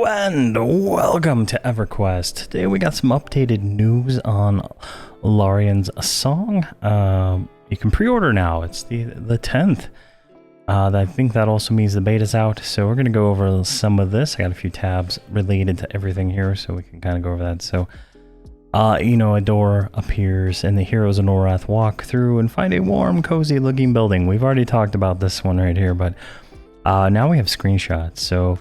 And welcome to Everquest. Today we got some updated news on Laurion's song. You can pre-order now. It's the 10th. I think that also means the beta's out. So we're going to go over some of this. I got a few tabs related to everything here, so we can kind of go over that. So, a door appears and the heroes of Norath walk through and find a warm, cozy looking building. We've already talked about this one right here, but now we have screenshots. So,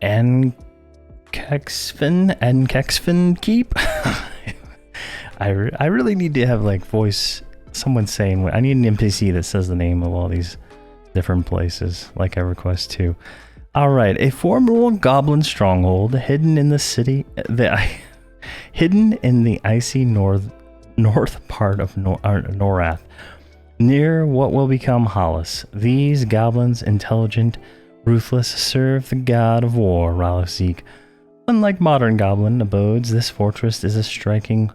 Enkexfin Keep. I really need to have like someone saying, I need an NPC that says the name of all these different places, like Everquest 2. Alright, a formidable goblin stronghold hidden in the city, hidden in the icy north part of Norath, near what will become Hollis. These goblins, intelligent, ruthless, serve the god of war, Rosek. Unlike modern goblin abodes, this fortress is a striking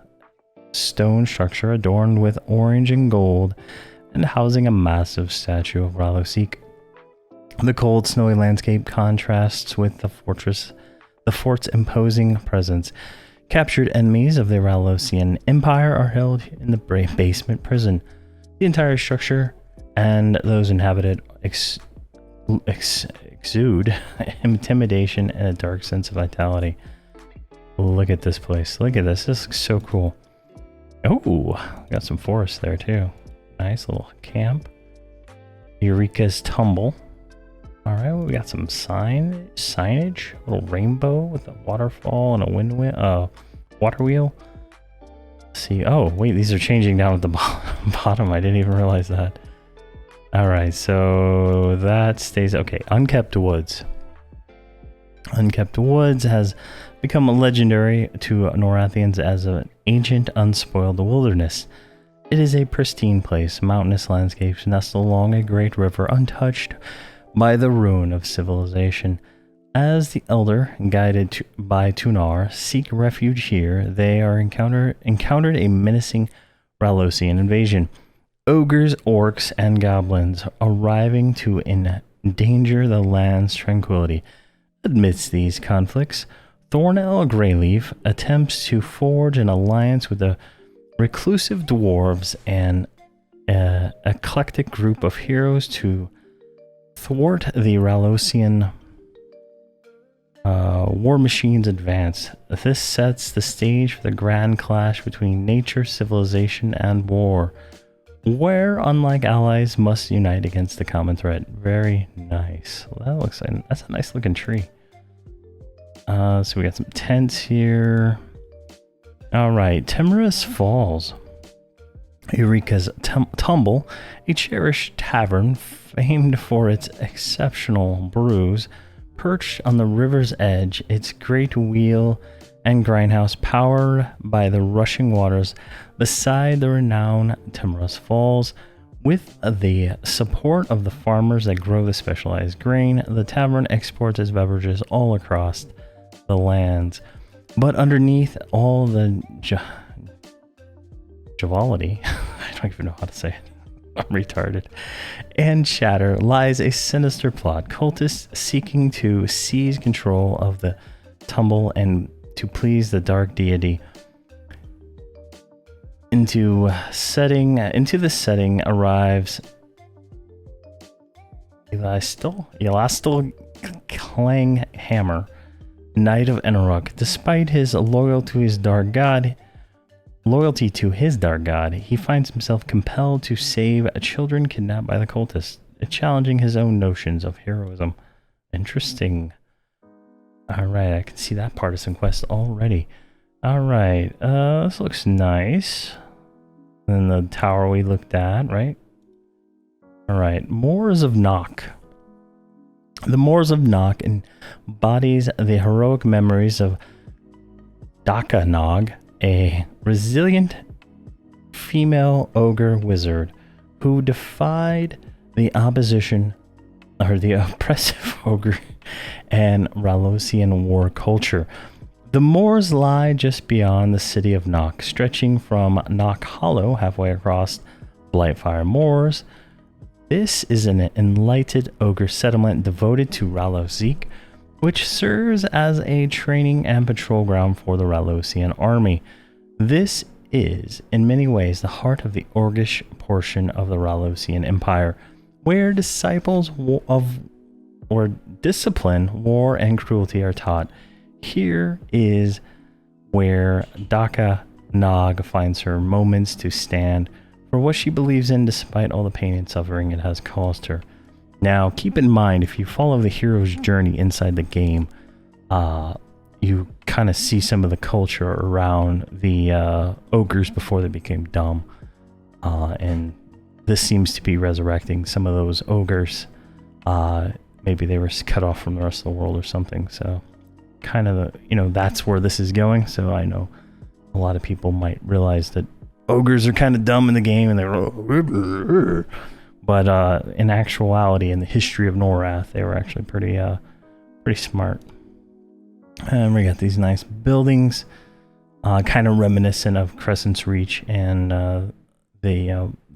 stone structure adorned with orange and gold and housing a massive statue of Rosek. The cold, snowy landscape contrasts with the fort's imposing presence. Captured enemies of the Rosek Empire are held in the basement prison. The entire structure and those inhabited exude intimidation and a dark sense of vitality. Look at this place. Look at this. This looks so cool. Oh, got some forest there too. Nice little camp. Eureka's Tumble. Alright, we got some signage. A little rainbow with a waterfall and a water wheel. Let's see. Oh, wait, these are changing down at the bottom. I didn't even realize that. Alright, so that stays okay. Unkept Woods. Unkept Woods has become legendary to Norathians as an ancient, unspoiled wilderness. It is a pristine place, mountainous landscapes nestled along a great river, untouched by the ruin of civilization. As the Elder, guided by Tunar, seek refuge here, they are encountered a menacing Ralosian invasion. Ogres, orcs, and goblins arriving to endanger the land's tranquility. Amidst these conflicts, Thornell Greyleaf attempts to forge an alliance with the reclusive dwarves and an eclectic group of heroes to thwart the Ralosian war machine's advance. This sets the stage for the grand clash between nature, civilization, and war, where, unlike allies, must unite against the common threat. Very nice. Well, that looks like that's a nice looking tree. So we got some tents here. All right, Timorous Falls. Eureka's Tumble, a cherished tavern famed for its exceptional brews, perched on the river's edge, its great wheel and grindhouse powered by the rushing waters beside the renowned Timorous Falls. With the support of the farmers that grow the specialized grain, the tavern exports its beverages all across the lands. But underneath all the joviality, I don't even know how to say it, I'm retarded, and chatter lies a sinister plot. Cultists seeking to seize control of the tumble and to please the dark deity. Into the setting arrives Elastil Clanghammer, Knight of Enarok. Despite his loyalty to his dark god, he finds himself compelled to save children kidnapped by the cultists, challenging his own notions of heroism. Interesting. Alright, I can see that partisan quest already. Alright, this looks nice. And then the tower we looked at, right? Alright, Moors of Nock. The Moors of Nock embodies the heroic memories of Dakanog, a resilient female ogre wizard who defied the opposition, or the oppressive ogre and Ralosian war culture. The moors lie just beyond the city of Nock, stretching from Nock Hollow halfway across Blightfire Moors This is an enlightened ogre settlement devoted to Rosek, which serves as a training and patrol ground for the Ralosian army. This is, in many ways, the heart of the Orcish portion of the Ralosian Empire, where disciples of discipline, war, and cruelty are taught. Here is where Daka Nog finds her moments to stand for what she believes in, despite all the pain and suffering it has caused her. Now, keep in mind, if you follow the hero's journey inside the game, you kind of see some of the culture around the ogres before they became dumb. And this seems to be resurrecting some of those ogres. Maybe they were cut off from the rest of the world or something. So kind of, that's where this is going. So I know a lot of people might realize that ogres are kind of dumb in the game, and they're... But in actuality, in the history of Norath, they were actually pretty smart. And we got these nice buildings, kind of reminiscent of Crescent's Reach and that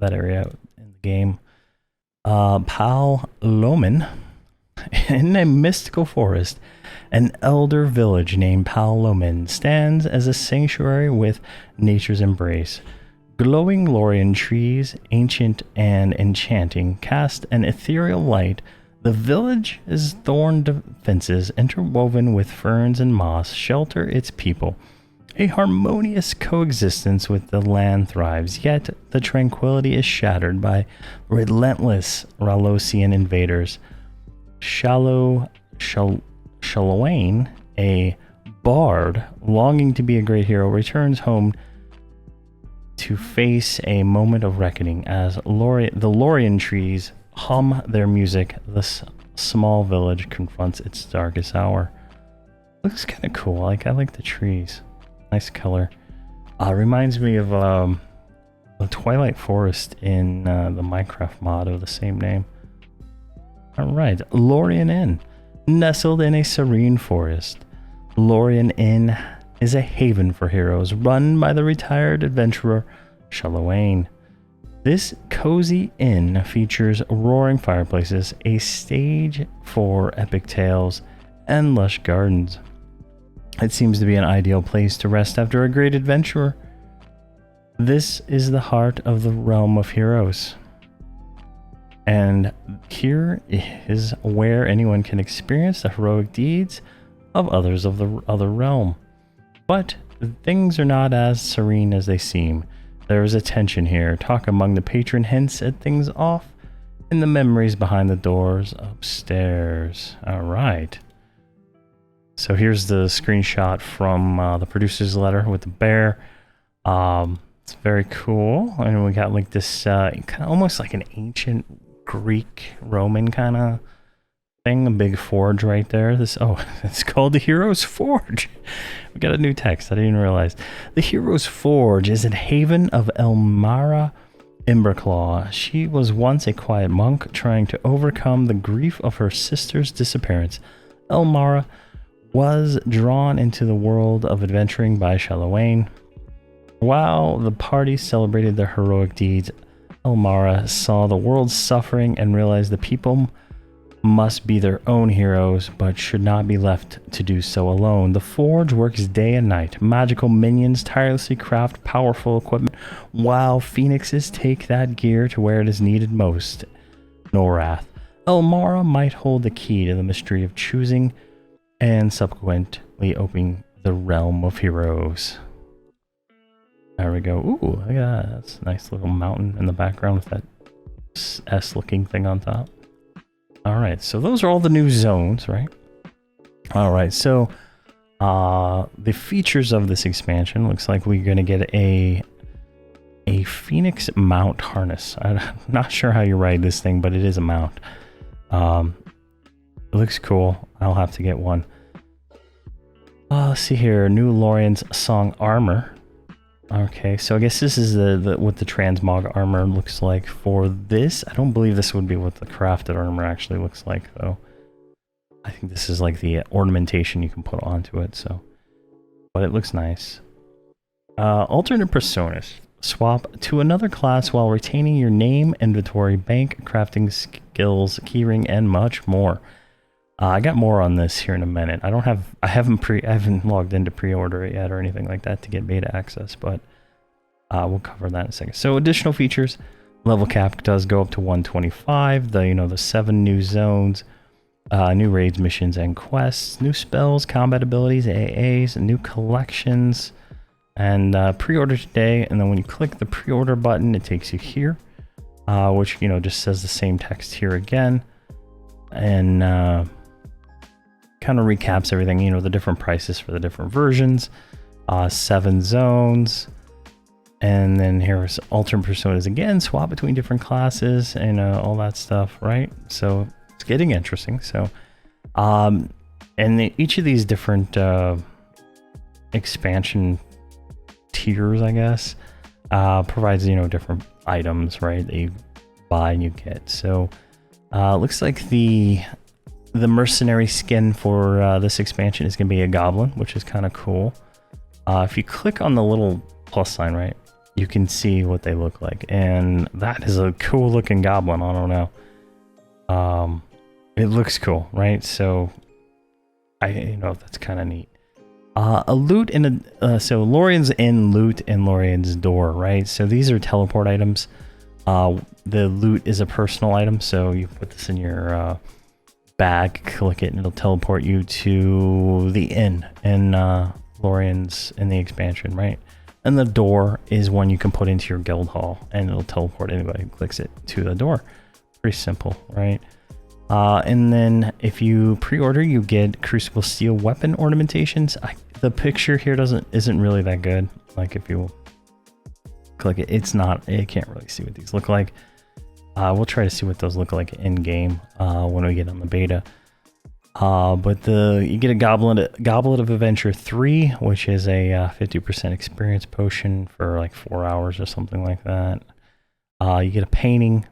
area in the game. Pal Loman, in a mystical forest, an elder village named Pal Loman stands as a sanctuary with nature's embrace. Glowing Laurion trees, ancient and enchanting, cast an ethereal light. The village's thorned fences, interwoven with ferns and moss, shelter its people. A harmonious coexistence with the land thrives, yet the tranquility is shattered by relentless Ralosian invaders. Shalowain, a bard longing to be a great hero, returns home to face a moment of reckoning as the Laurion trees hum their music. This small village confronts its darkest hour. Looks kind of cool. I like the trees. Nice color. Reminds me of the Twilight Forest in the Minecraft mod of the same name. Alright, Lauran Inn. Nestled in a serene forest, Lauran Inn is a haven for heroes run by the retired adventurer Shalowain. This cozy inn features roaring fireplaces, a stage for epic tales, and lush gardens. It seems to be an ideal place to rest after a great adventure. This is the heart of the realm of heroes. And here is where anyone can experience the heroic deeds of others of the other realm. But things are not as serene as they seem. There is a tension here. Talk among the patron hints at things off in the memories behind the doors upstairs. All right. So here's the screenshot from the producer's letter with the bear. It's very cool. And we got like this kind of almost like an ancient Greek Roman kind of thing, a big forge right there. It's called the Hero's Forge. We got a new text. I didn't even realize. The Hero's Forge is a haven of Elmara Imberclaw. She was once a quiet monk trying to overcome the grief of her sister's disappearance. Elmara was drawn into the world of adventuring by Shalowain. While the party celebrated their heroic deeds, Elmara saw the world's suffering and realized the people must be their own heroes, but should not be left to do so alone. The Forge works day and night. Magical minions tirelessly craft powerful equipment, while phoenixes take that gear to where it is needed most. Norath. Elmara might hold the key to the mystery of choosing and subsequently opening the realm of heroes. There we go. Ooh, look at that. That's a nice little mountain in the background with that S-looking thing on top. Alright, so those are all the new zones, right? Alright, so the features of this expansion looks like we're going to get a Phoenix mount harness. I'm not sure how you ride this thing, but it is a mount. It looks cool. I'll have to get one. Let's see here. New Laurion's Song Armor. Okay, so I guess this is what the transmog armor looks like for this. I don't believe this would be what the crafted armor actually looks like, though. I think this is like the ornamentation you can put onto it, so. But it looks nice. Alternate personas. swap to another class while retaining your name, inventory, bank, crafting skills, keyring, and much more. I got more on this here in a minute. I haven't logged into pre-order it yet or anything like that to get beta access, but we'll cover that in a second. So additional features, level cap does go up to 125. The 7 new zones, new raids, missions, and quests, new spells, combat abilities, AAs, new collections, and pre-order today. And then when you click the pre-order button, it takes you here, which just says the same text here again, and kind of recaps everything, the different prices for the different versions, 7 zones, and then here's alternate personas again, swap between different classes, and all that stuff, right? So it's getting interesting. So and each of these different expansion tiers, I guess, provides different items, right, that you buy and you get. So looks like the mercenary skin for this expansion is going to be a goblin, which is kind of cool. If you click on the little plus sign, right, you can see what they look like, and that is a cool looking goblin. I don't know, it looks cool, right? So that's kind of neat. A loot in so Laurion's Inn loot and Laurion's door, right? So these are teleport items. The loot is a personal item, so you put this in your bag, click it, and it'll teleport you to the inn in Laurion's in the expansion, right? And the door is one you can put into your guild hall, and it'll teleport anybody who clicks it to the door. Pretty simple, right? And then if you pre-order, you get Crucible Steel weapon ornamentations. The picture here isn't really that good. Like if you click it, you can't really see what these look like. We'll try to see what those look like in game when we get on the beta. But you get a Goblet of Adventure 3, which is a 50% experience potion for like 4 hours or something like that. You get a painting.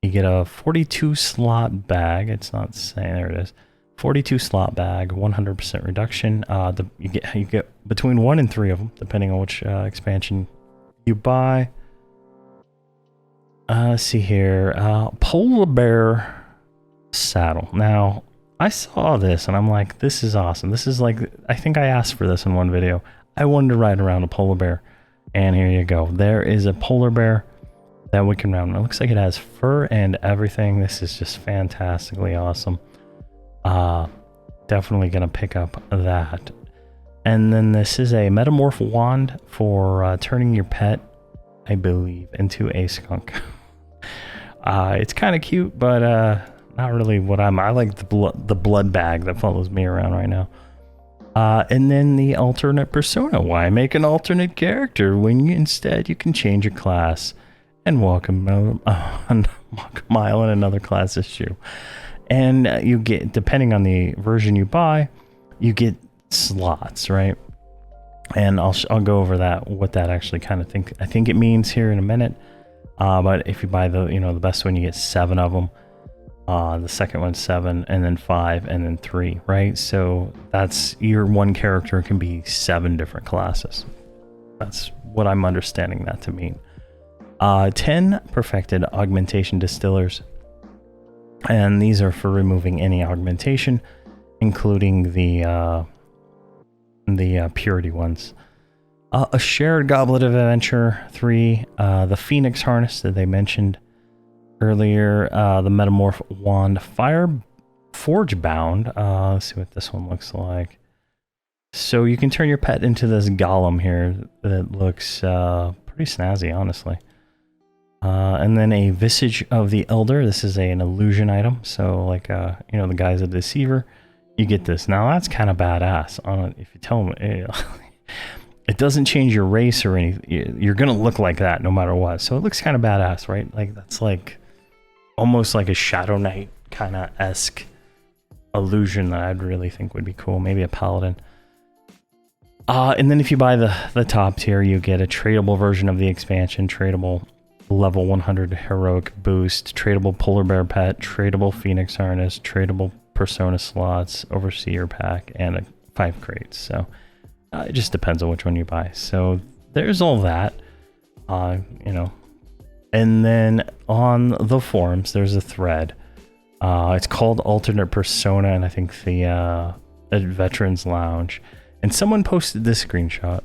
You get a 42 slot bag. It's not saying, there it is. 42 slot bag, 100% reduction. You get between 1 and 3 of them, depending on which expansion you buy. Let's see here. Polar bear saddle. Now, I saw this and I'm like, this is awesome. This is like, I think I asked for this in one video. I wanted to ride around a polar bear, and here you go. There is a polar bear that we can round. It looks like it has fur and everything. This is just fantastically awesome. Definitely gonna pick up that. And then this is a metamorph wand for turning your pet, I believe, into a skunk. It's kind of cute, but not really what I like the blood bag that follows me around right now. And then the alternate persona. Why make an alternate character when instead you can change your class and walk a mile in another class's shoe? And you get, depending on the version you buy, you get slots, right? And I'll go over that, what that actually kind of I think it means here in a minute. But if you buy the best one, you get 7 of them. The second one's 7, and then 5, and then 3, right? So that's your one character can be 7 different classes. That's what I'm understanding that to mean. 10 perfected augmentation distillers, and these are for removing any augmentation, including the purity ones. A shared Goblet of Adventure 3, the Phoenix harness that they mentioned earlier, the Metamorph wand, Fire Forge bound. Let's see what this one looks like. So you can turn your pet into this golem here that looks pretty snazzy, honestly. And then a Visage of the Elder. This is an illusion item. So like, the guy's a deceiver. You get this. Now that's kind of badass. If you tell them, it doesn't change your race or anything. You're going to look like that no matter what. So it looks kind of badass, right? Like that's like almost like a Shadow Knight kind of esque illusion that I'd really think would be cool. Maybe a paladin. And then if you buy the top tier, you get a tradable version of the expansion, tradable level 100 heroic boost, tradable polar bear pet, tradable phoenix harness, tradable persona slots, overseer pack, and 5 crates. So it just depends on which one you buy. So there's all that. You know, and then on the forums, there's a thread. It's called Alternate Persona, and I think the Veterans Lounge. And someone posted this screenshot,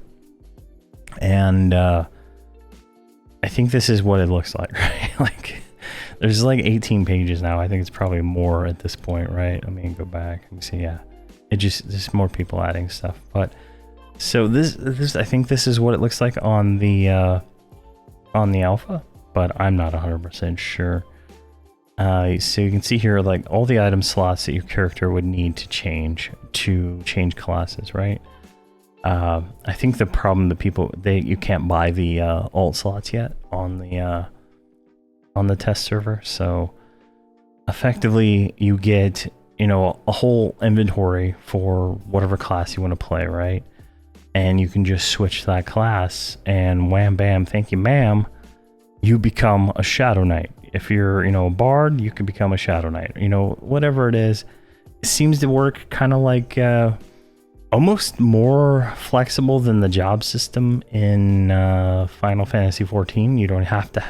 and I think this is what it looks like, right? Like, there's like 18 pages now. I think it's probably more at this point, right? Let me go back and see. Yeah, there's more people adding stuff. But so this I think this is what it looks like on the alpha, but I'm not 100% sure. So you can see here, like, all the item slots that your character would need to change classes, right? I think the problem, you can't buy the alt slots yet on the test server. So effectively, you get, you know, a whole inventory for whatever class you want to play, right? And you can just switch that class, and wham bam, thank you ma'am, you become a Shadow Knight. If you're, you know, a bard, you can become a Shadow Knight. You know, whatever it is, it seems to work kind of like almost more flexible than the job system in Final Fantasy XIV. You don't have to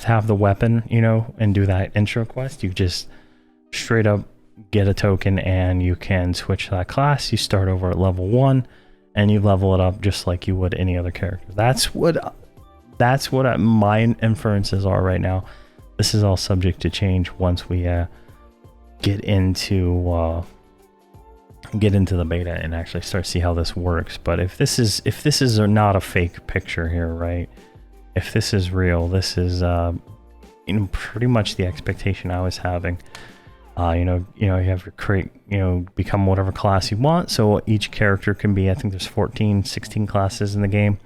have the weapon, you know, and do that intro quest. You just straight up get a token, and you can switch that class. You start over at level 1, and you level it up just like you would any other character. That's what my inferences are right now. This is all subject to change once we get into the beta and actually start to see how this works. But if this is not a fake picture here, right? If this is real, this is you know, pretty much the expectation I was having. You have your become whatever class you want. So each character can be, I think there's 16 classes in the game.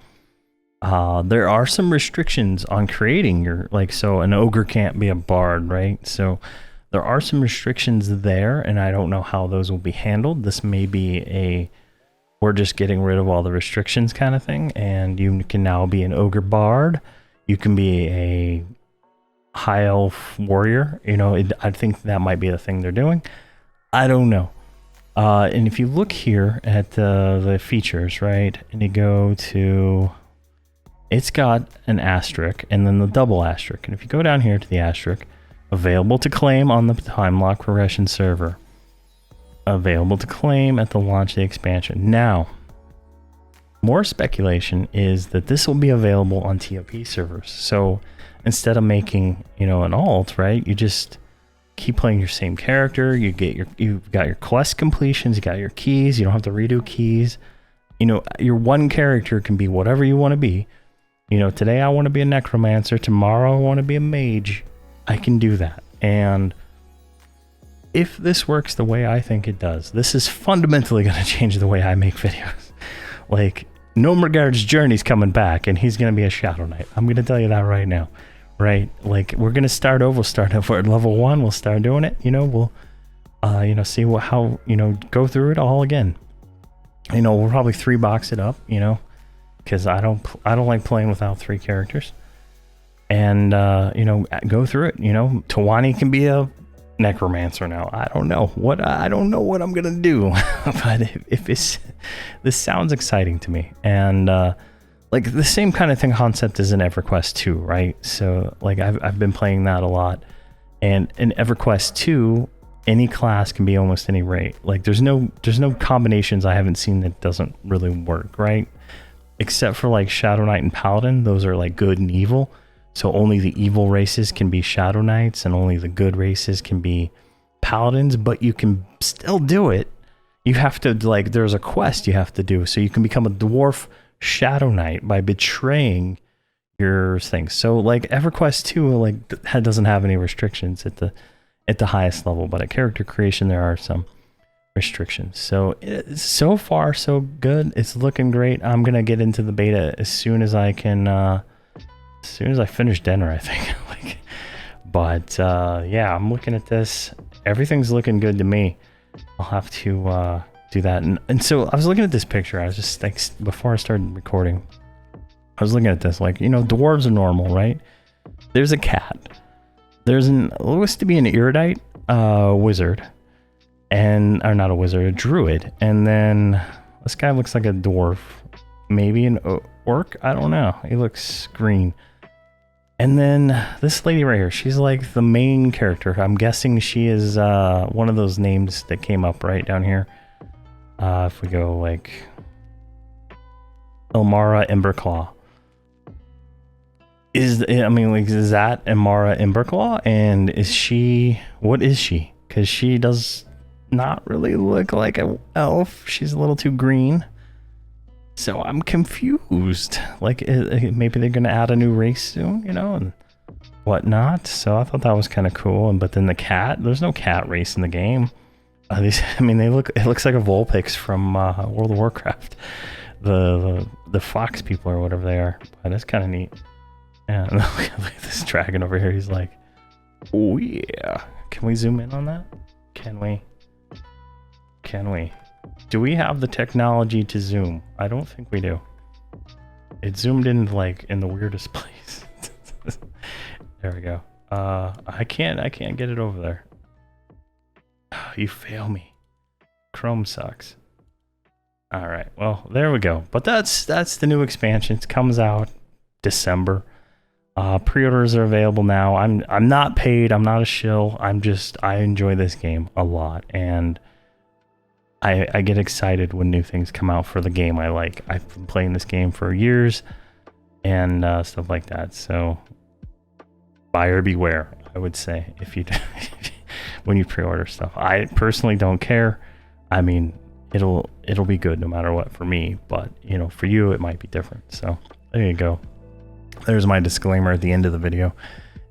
There are some restrictions on creating so an ogre can't be a bard, right? So there are some restrictions there, and I don't know how those will be handled. This may be we're just getting rid of all the restrictions kind of thing, and you can now be an ogre bard. You can be a high elf warrior. You know, I think that might be the thing they're doing. I don't know. And if you look here at the features, right, and you go to... It's got an asterisk and then the double asterisk. And if you go down here to the asterisk, available to claim on the time lock progression server. Available to claim at the launch of the expansion. Now, more speculation is that this will be available on TOP servers. So instead of making, you know, an alt, right, you just keep playing your same character. You've got your quest completions, you got your keys, you don't have to redo keys. You know, your one character can be whatever you want to be. You know, today I want to be a necromancer. Tomorrow I want to be a mage. I can do that. And if this works the way I think it does, this is fundamentally going to change the way I make videos. Like, Nomregard's Journey's coming back, and he's going to be a Shadow Knight. I'm going to tell you that right now. Right? Like, we're going to start over. We'll start over at level 1. We'll start doing it. You know, we'll, see how, go through it all again. You know, we'll probably 3-box it up, you know, because I don't like playing without 3 characters, and go through it. You know, Tawani can be a necromancer now. I don't know what I'm gonna do, but if this sounds exciting to me, and like the same kind of thing concept is in Everquest 2, right? So like I've been playing that a lot, and in Everquest 2, any class can be almost any rate. Like there's no combinations I haven't seen that doesn't really work, right? Except for like Shadow Knight and Paladin. Those are like good and evil. So only the evil races can be Shadow Knights, and only the good races can be Paladins, but you can still do it. You have to, like, there's a quest you have to do. So you can become a dwarf Shadow Knight by betraying your things. So like Everquest 2, like, doesn't have any restrictions at the highest level, but at character creation there are some restrictions. So far so good. It's looking great. I'm gonna get into the beta as soon as I can, as soon as I finish dinner, I think. Yeah, I'm looking at this. Everything's looking good to me. I'll have to do that. And so I was looking at this picture. I was just like, before I started recording, I was looking at this, like, you know, dwarves are normal, right? There's a cat. There's looks to be an erudite wizard. Or not a wizard, a druid. And then this guy looks like a dwarf, maybe an orc? I don't know. He looks green. And then this lady right here, she's like the main character. I'm guessing she is one of those names that came up right down here. If we go like Ilmara Emberclaw. Is that Ilmara Emberclaw? And is she, what is she? Because she does not really look like an elf. She's a little too green. So I'm confused. Like, maybe they're going to add a new race soon, you know, and whatnot. So I thought that was kind of cool. But then the cat, there's no cat race in the game. It looks like a Vulpix from World of Warcraft. The fox people or whatever they are. But that's kind of neat. Yeah, look at this dragon over here. He's like, oh yeah. Can we zoom in on that? Can we? Do we have the technology to zoom? I don't think we do. It zoomed in like in the weirdest place. There we go. I can't get it over there. You fail me. Chrome sucks. All right. Well, there we go. But that's the new expansion. It comes out December. Pre-orders are available now. I'm not paid. I'm not a shill. I enjoy this game a lot, and I get excited when new things come out for the game I like. I've been playing this game for years and stuff like that. So buyer beware, I would say, if you when you pre-order stuff. I personally don't care. I mean, it'll be good no matter what for me, but you know, for you it might be different. So there you go. There's my disclaimer at the end of the video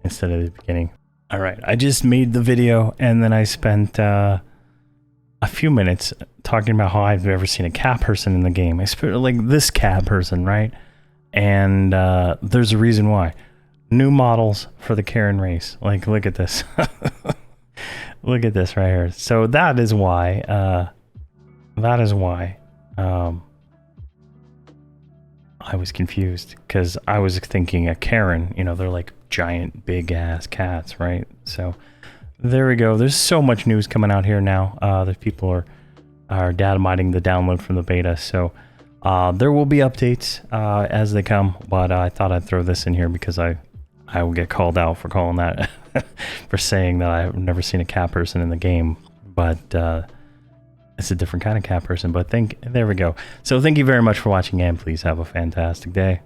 instead of the beginning. All right, I just made the video and then I spent a few minutes talking about how I've never seen a cat person in the game. I spent like this cat person, right? And there's a reason why. New models for the Karen race. Like, look at this. Look at this right here. So that is why. I was confused because I was thinking a Karen, you know, they're like giant big ass cats, right? So there we go. There's so much news coming out here now that people are data mining the download from the beta. So there will be updates as they come, but I thought I'd throw this in here because I will get called out for calling that for saying that I've never seen a cat person in the game, but it's a different kind of cat person. But there we go. So thank you very much for watching, and please have a fantastic day.